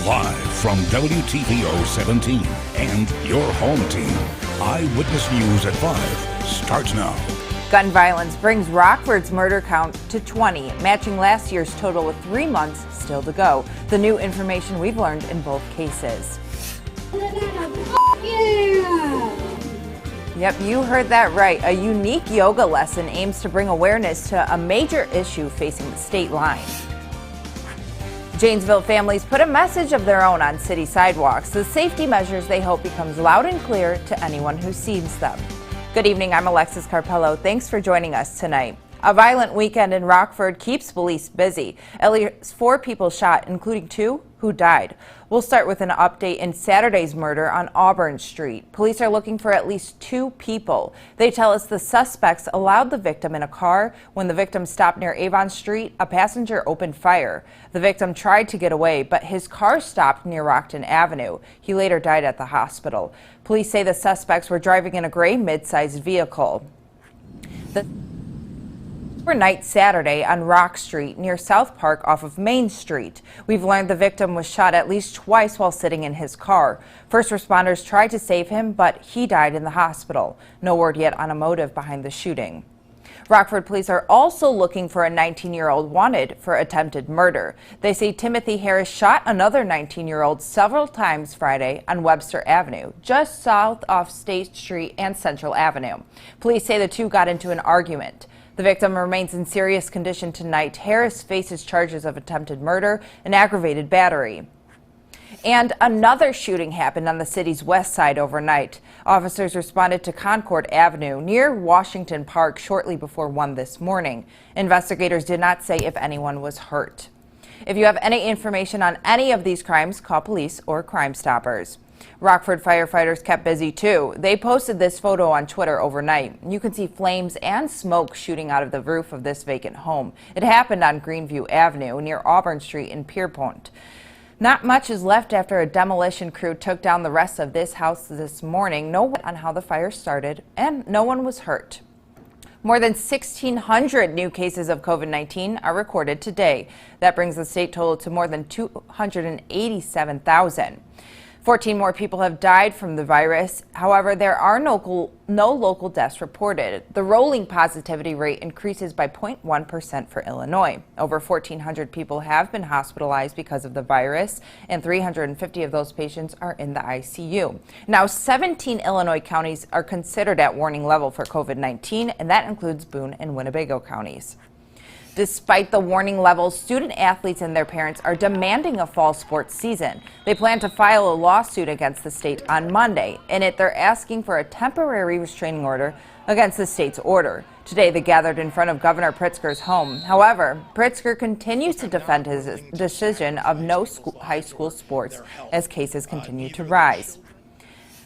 Live from WTVO 17 and your home team, Eyewitness News at 5 starts now. Gun violence brings Rockford's murder count to 20, matching last year's total with 3 months still to go. The new information we've learned in both cases. Yep, you heard that right. A unique yoga lesson aims to bring awareness to a major issue facing the state line. Janesville families put a message of their own on city sidewalks. The safety measures they hope becomes loud and clear to anyone who sees them. Good evening, I'm Alexis Carpello. Thanks for joining us tonight. A violent weekend in Rockford keeps police busy. At least 4 people shot, including 2 who died. We'll start with an update in Saturday's murder on Auburn Street. Police are looking for at least 2 people. They tell us the suspects allowed the victim in a car. When the victim stopped near Avon Street, a passenger opened fire. The victim tried to get away, but his car stopped near Rockton Avenue. He later died at the hospital. Police say the suspects were driving in a gray mid-sized vehicle. Overnight Saturday on Rock Street near South Park off of Main Street. We've learned the victim was shot at least twice while sitting in his car. First responders tried to save him, but he died in the hospital. No word yet on a motive behind the shooting. Rockford police are also looking for a 19-year-old wanted for attempted murder. They say Timothy Harris shot another 19-year-old several times Friday on Webster Avenue, just south off State Street and Central Avenue. Police say the two got into an argument. The victim remains in serious condition tonight. Harris faces charges of attempted murder and aggravated battery. And another shooting happened on the city's west side overnight. Officers responded to Concord Avenue near Washington Park shortly before 1 this morning. Investigators did not say if anyone was hurt. If you have any information on any of these crimes, call police or Crime Stoppers. Rockford firefighters kept busy too. They posted this photo on Twitter overnight. You can see flames and smoke shooting out of the roof of this vacant home. It happened on Greenview Avenue near Auburn Street in Pierpont. Not much is left after a demolition crew took down the rest of this house this morning. No one on how the fire started, and no one was hurt. More than 1,600 new cases of COVID-19 are recorded today. That brings the state total to more than 287,000. 14 more people have died from the virus. However, there are no local deaths reported. The rolling positivity rate increases by 0.1% for Illinois. Over 1,400 people have been hospitalized because of the virus, and 350 of those patients are in the ICU. Now, 17 Illinois counties are considered at warning level for COVID-19, and that includes Boone and Winnebago counties. Despite the warning levels, student athletes and their parents are demanding a fall sports season. They plan to file a lawsuit against the state on Monday. In it, they're asking for a temporary restraining order against the state's order. Today, they gathered in front of Governor Pritzker's home. However, Pritzker continues to defend his decision of no high school sports as cases continue to rise.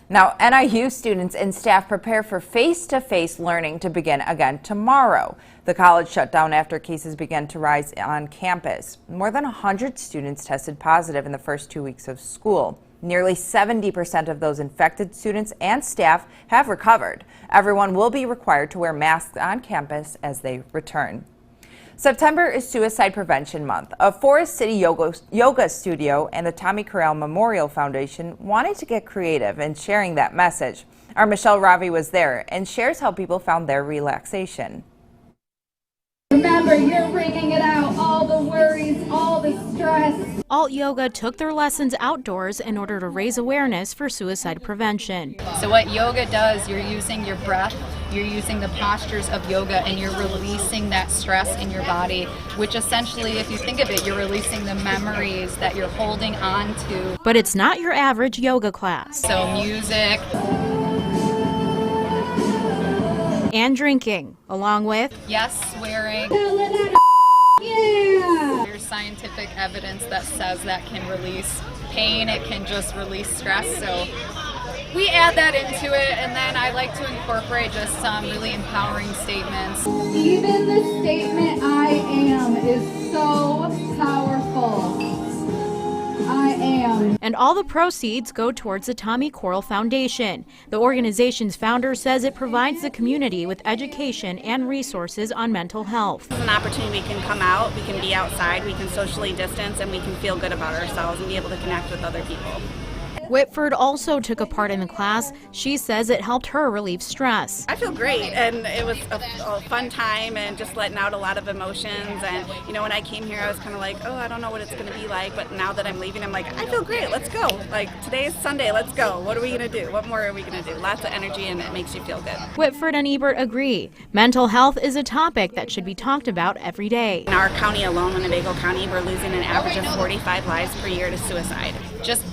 Now, NIU students and staff prepare for face-to-face learning to begin again tomorrow. The college shut down after cases began to rise on campus. More than 100 students tested positive in the first 2 weeks of school. Nearly 70% of those infected students and staff have recovered. Everyone will be required to wear masks on campus as they return. September is Suicide Prevention Month. A Forest City yoga studio and the Tommy Corral Memorial Foundation wanted to get creative in sharing that message. Our Michelle Ravi was there and shares how people found their relaxation. Remember, you're wringing it out, all the worries, all the stress. Alt Yoga took their lessons outdoors in order to raise awareness for suicide prevention. So what yoga does, you're using your breath, you're using the postures of yoga, and you're releasing that stress in your body, which essentially, if you think of it, you're releasing the memories that you're holding on to. But it's not your average yoga class. So music. And drinking, along with swearing. Yeah. There's scientific evidence that says that can release pain, it can just release stress. So we add that into it, and then I like to incorporate just some really empowering statements. Even the statement "I am" is so powerful. I am. and all the proceeds go towards the Tommy Coral Foundation. The organization's founder says it provides the community with education and resources on mental health. It's an opportunity. We can come out, we can be outside, we can socially distance, and we can feel good about ourselves and be able to connect with other people. Whitford also took a part in the class. She says it helped her relieve stress. I feel great, and it was a fun time and just letting out a lot of emotions. And you know, when I came here, I was kind of like, oh, I don't know what it's going to be like. But now that I'm leaving, I'm like, I feel great. Let's go. Like, today's Sunday. Let's go. What are we going to do? What more are we going to do? Lots of energy, and it makes you feel good. Whitford and Ebert agree. Mental health is a topic that should be talked about every day. In our county alone, Winnebago County, we're losing an average of 45 lives per year to suicide. Just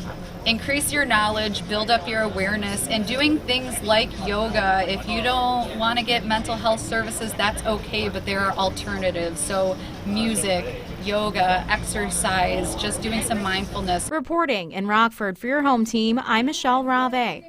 increase your knowledge, build up your awareness, and doing things like yoga. If you don't want to get mental health services, that's okay, but there are alternatives. So music, yoga, exercise, just doing some mindfulness. Reporting in Rockford for your home team, I'm Michelle Rave.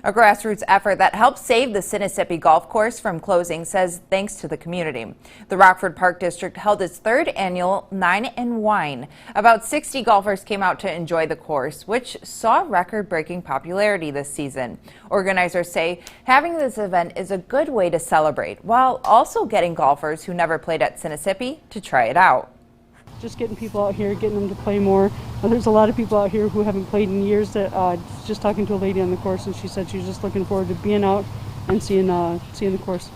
A grassroots effort that helped save the Sinisippi Golf Course from closing says thanks to the community. The Rockford Park District held its third annual Nine and Wine. About 60 golfers came out to enjoy the course, which saw record-breaking popularity this season. Organizers say having this event is a good way to celebrate, while also getting golfers who never played at Sinisippi to try it out. Just getting people out here, getting them to play more. There's a lot of people out here who haven't played in years. That just talking to a lady on the course, and she said she's just looking forward to being out and seeing the course.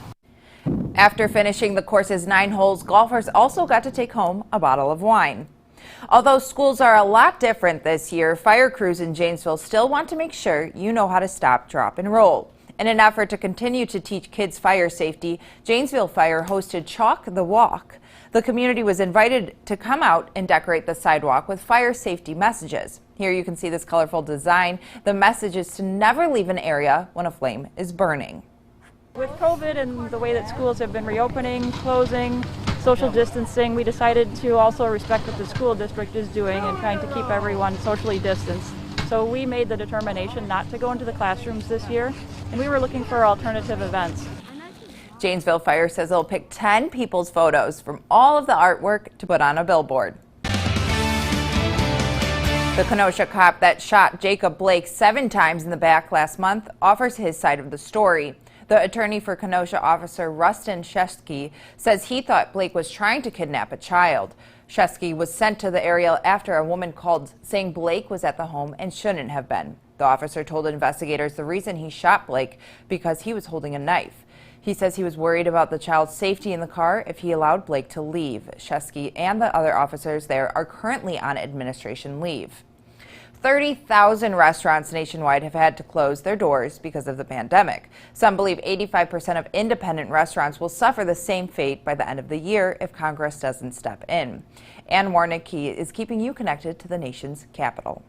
After finishing the course's 9 holes, golfers also got to take home a bottle of wine. Although schools are a lot different this year, fire crews in Janesville still want to make sure you know how to stop, drop, and roll. In an effort to continue to teach kids fire safety, Janesville Fire hosted Chalk the Walk. The community was invited to come out and decorate the sidewalk with fire safety messages. Here you can see this colorful design. The message is to never leave an area when a flame is burning. With COVID and the way that schools have been reopening, closing, social distancing, we decided to also respect what the school district is doing and trying to keep everyone socially distanced. So we made the determination not to go into the classrooms this year, and we were looking for alternative events. Janesville Fire says they'll pick 10 people's photos from all of the artwork to put on a billboard. The Kenosha cop that shot Jacob Blake 7 times in the back last month offers his side of the story. The attorney for Kenosha officer Rustin Shesky says he thought Blake was trying to kidnap a child. Shesky was sent to the area after a woman called saying Blake was at the home and shouldn't have been. The officer told investigators the reason he shot Blake because he was holding a knife. He says he was worried about the child's safety in the car if he allowed Blake to leave. Shesky and the other officers there are currently on administration leave. 30,000 restaurants nationwide have had to close their doors because of the pandemic. Some believe 85% of independent restaurants will suffer the same fate by the end of the year if Congress doesn't step in. Ann Warnicki is keeping you connected to the nation's capital.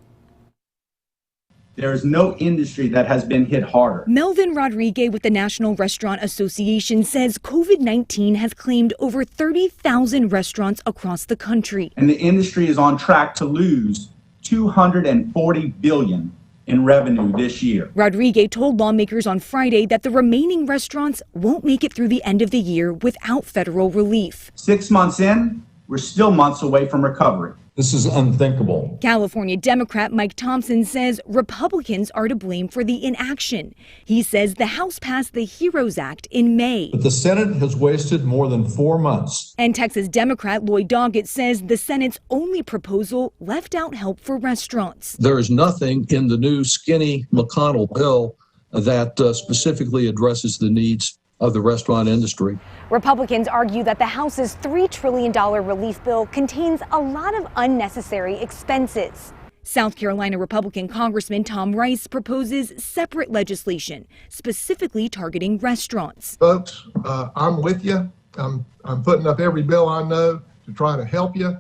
There is no industry that has been hit harder. Melvin Rodriguez with the National Restaurant Association says COVID-19 has claimed over 30,000 restaurants across the country. And the industry is on track to lose $240 billion in revenue this year. Rodriguez told lawmakers on Friday that the remaining restaurants won't make it through the end of the year without federal relief. 6 months in, we're still months away from recovery. This is unthinkable. California Democrat Mike Thompson says Republicans are to blame for the inaction. He says the House passed the HEROES Act in May. But the Senate has wasted more than 4 months. And Texas Democrat Lloyd Doggett says the Senate's only proposal left out help for restaurants. There is nothing in the new skinny McConnell bill that specifically addresses the needs of the restaurant industry. Republicans argue that the House's $3 trillion relief bill contains a lot of unnecessary expenses. South Carolina Republican Congressman Tom Rice proposes separate legislation, specifically targeting restaurants. Folks, I'm with you. I'm putting up every bill I know to try to help you.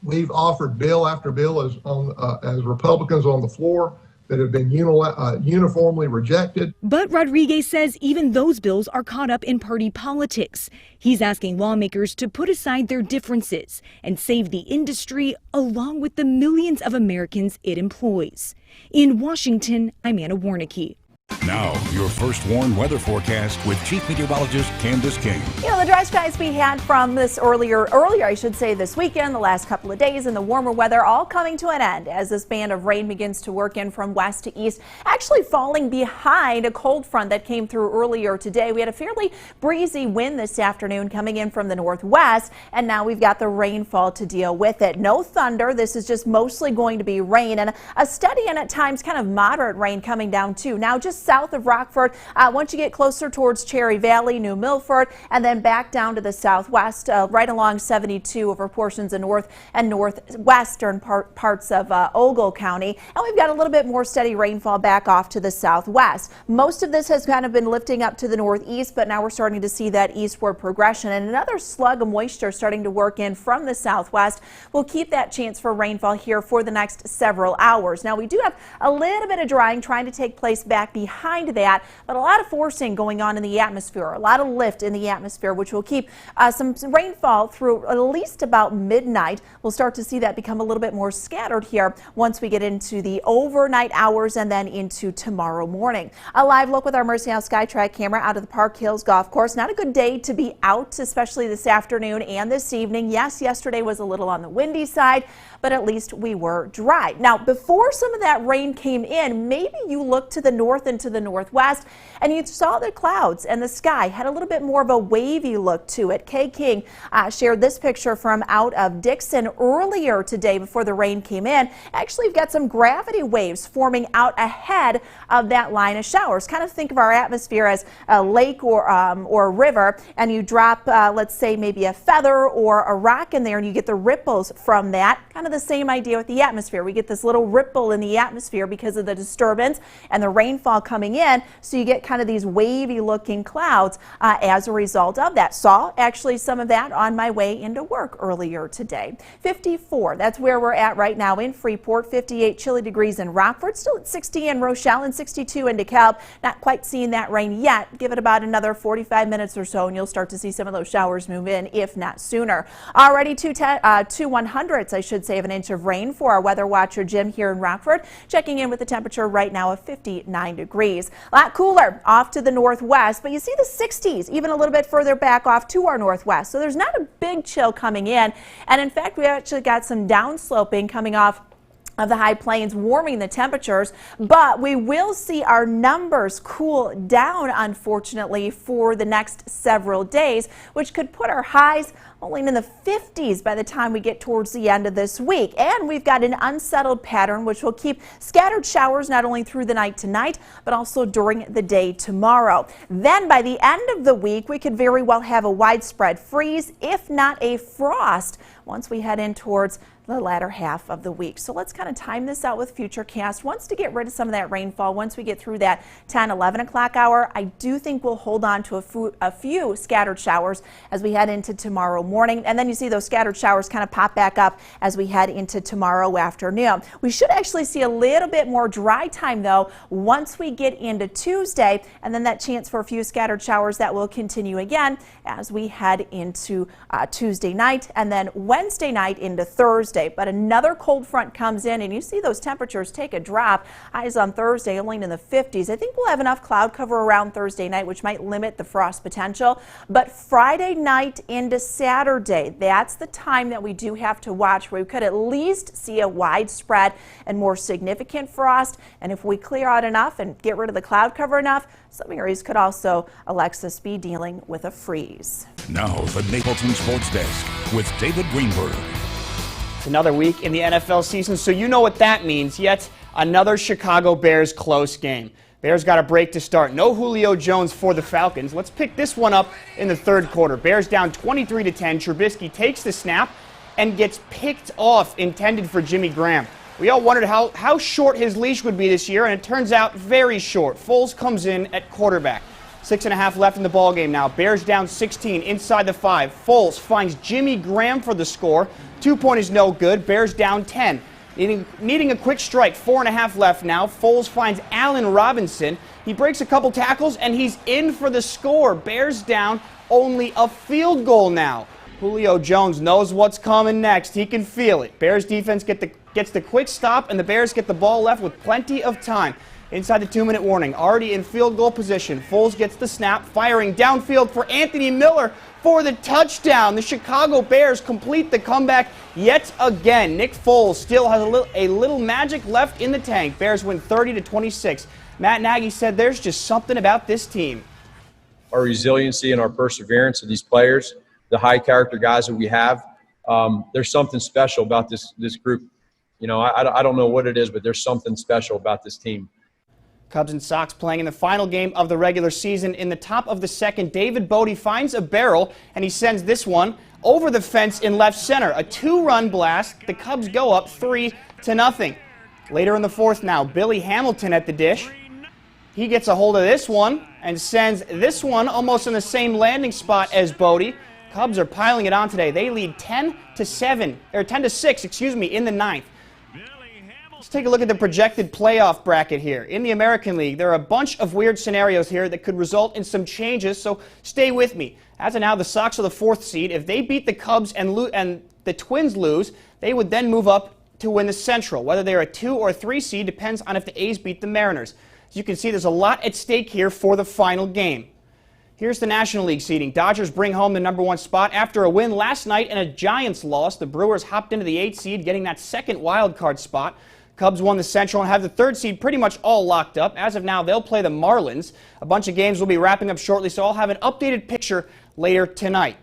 We've offered bill after bill as Republicans on the floor that have been uniformly rejected. But Rodriguez says even those bills are caught up in party politics. He's asking lawmakers to put aside their differences and save the industry along with the millions of Americans it employs. In Washington, I'm Anna Warnicki. Now, your first warned weather forecast with Chief Meteorologist Candice King. You know, the dry skies we had from this earlier I should say this weekend, the last couple of days, and the warmer weather all coming to an end as this band of rain begins to work in from west to east, actually falling behind a cold front that came through earlier today. We had a fairly breezy wind this afternoon coming in from the northwest, and now we've got the rainfall to deal with it. No thunder. This is just mostly going to be rain and a steady and at times kind of moderate rain coming down too. Now just south of Rockford, once you get closer towards Cherry Valley, New Milford, and then back down to the southwest, right along 72 over portions of north and northwestern parts of Ogle County. And we've got a little bit more steady rainfall back off to the southwest. Most of this has kind of been lifting up to the northeast, but now we're starting to see that eastward progression. And another slug of moisture starting to work in from the southwest will keep that chance for rainfall here for the next several hours. Now, we do have a little bit of drying trying to take place back behind that, but a lot of forcing going on in the atmosphere, a lot of lift in the atmosphere, which will keep some rainfall through at least about midnight. We'll start to see that become a little bit more scattered here once we get into the overnight hours and then into tomorrow morning. A live look with our Mercy House SkyTrack camera out of the Park Hills Golf Course. Not a good day to be out, especially this afternoon and this evening. Yes, yesterday was a little on the windy side, but at least we were dry. Now, before some of that rain came in, maybe you looked to the north and to the northwest and you saw the clouds and the sky had a little bit more of a wavy look to it. Kay King shared this picture from out of Dixon earlier today before the rain came in. Actually, we've got some gravity waves forming out ahead of that line of showers. Kind of think of our atmosphere as a lake or a river, and you drop, let's say, maybe a feather or a rock in there and you get the ripples from that. Kind of the same idea with the atmosphere. We get this little ripple in the atmosphere because of the disturbance and the rainfall coming in, so you get kind of these wavy looking clouds as a result of that. Saw actually some of that on my way into work earlier today. 54, that's where we're at right now in Freeport. 58 chilly degrees in Rockford, still at 60 in Rochelle and 62 in DeKalb. Not quite seeing that rain yet. Give it about another 45 minutes or so and you'll start to see some of those showers move in, if not sooner. Already 2/100ths, I should say, of an inch of rain for our weather watcher Jim here in Rockford. Checking in with the temperature right now of 59 degrees. A lot cooler off to the northwest, but you see the 60s even a little bit further back off to our northwest. So there's not a big chill coming in. And in fact, we actually got some downsloping coming off of the high plains, warming the temperatures, but we will see our numbers cool down, unfortunately, for the next several days, which could put our highs only in the 50s by the time we get towards the end of this week. And we've got an unsettled pattern which will keep scattered showers not only through the night tonight, but also during the day tomorrow. Then by the end of the week, we could very well have a widespread freeze, if not a frost, once we head in towards the latter half of the week. So let's kind of time this out with Futurecast. Once to get rid of some of that rainfall, once we get through that 10, 11 o'clock hour, I do think we'll hold on to a few scattered showers as we head into tomorrow morning. And then you see those scattered showers kind of pop back up as we head into tomorrow afternoon. We should actually see a little bit more dry time though once we get into Tuesday, and then that chance for a few scattered showers that will continue again as we head into Tuesday night and then Wednesday night into Thursday. But another cold front comes in and you see those temperatures take a drop. Highs on Thursday only in the 50s. I think we'll have enough cloud cover around Thursday night, which might limit the frost potential. But Friday night into Saturday, that's the time that we do have to watch, where we could at least see a widespread and more significant frost. And if we clear out enough and get rid of the cloud cover enough, some areas could also, Alexis, be dealing with a freeze. Now the Mapleton Sports Desk with David Greenberg. Another week in the NFL season, so you know what that means. Yet another Chicago Bears close game. Bears got a break to start. No Julio Jones for the Falcons. Let's pick this one up in the third quarter. Bears down 23-10. Trubisky takes the snap and gets picked off, intended for Jimmy Graham. We all wondered how short his leash would be this year, and it turns out very short. Foles comes in at quarterback. 6.5 left in the ballgame now. Bears down 16 inside the 5. Foles finds Jimmy Graham for the score. 2-point is no good. Bears down 10. Needing a quick strike. 4.5 left now. Foles finds Allen Robinson. He breaks a couple tackles and he's in for the score. Bears down only a field goal now. Julio Jones knows what's coming next. He can feel it. Bears defense gets the quick stop, and the Bears get the ball left with plenty of time. Inside the 2-minute warning, already in field goal position. Foles gets the snap, firing downfield for Anthony Miller for the touchdown. The Chicago Bears complete the comeback yet again. Nick Foles still has a little magic left in the tank. Bears win 30-26. Matt Nagy said there's just something about this team. Our resiliency and our perseverance of these players, the high character guys that we have, there's something special about this group. You know, I don't know what it is, but there's something special about this team. Cubs and Sox playing in the final game of the regular season. In the top of the second, David Bote finds a barrel, and he sends this one over the fence in left center. A 2-run blast. The Cubs go up 3-0. Later in the fourth now, Billy Hamilton at the dish. He gets a hold of this one and sends this one almost in the same landing spot as Bote. Cubs are piling it on today. They lead 10-6, in the ninth. Let's take a look at the projected playoff bracket here. In the American League, there are a bunch of weird scenarios here that could result in some changes, so stay with me. As of now, the Sox are the 4th seed. If they beat the Cubs and the Twins lose, they would then move up to win the Central. Whether they're a 2 or 3 seed depends on if the A's beat the Mariners. As you can see, there's a lot at stake here for the final game. Here's the National League seeding. Dodgers bring home the #1 spot after a win last night and a Giants loss. The Brewers hopped into the 8th seed, getting that second wild card spot. Cubs won the Central and have the 3rd seed pretty much all locked up. As of now, they'll play the Marlins. A bunch of games will be wrapping up shortly, so I'll have an updated picture later tonight.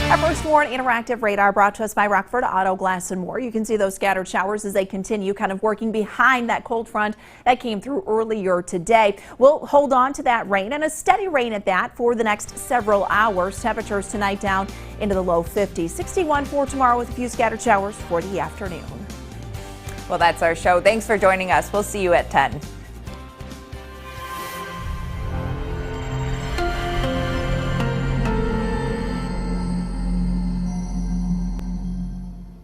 Our first Warren Interactive Radar brought to us by Rockford Auto Glass and More. You can see those scattered showers as they continue kind of working behind that cold front that came through earlier today. We'll hold on to that rain and a steady rain at that for the next several hours. Temperatures tonight down into the low 50s. 61 for tomorrow with a few scattered showers for the afternoon. Well, that's our show. Thanks for joining us. We'll see you at 10.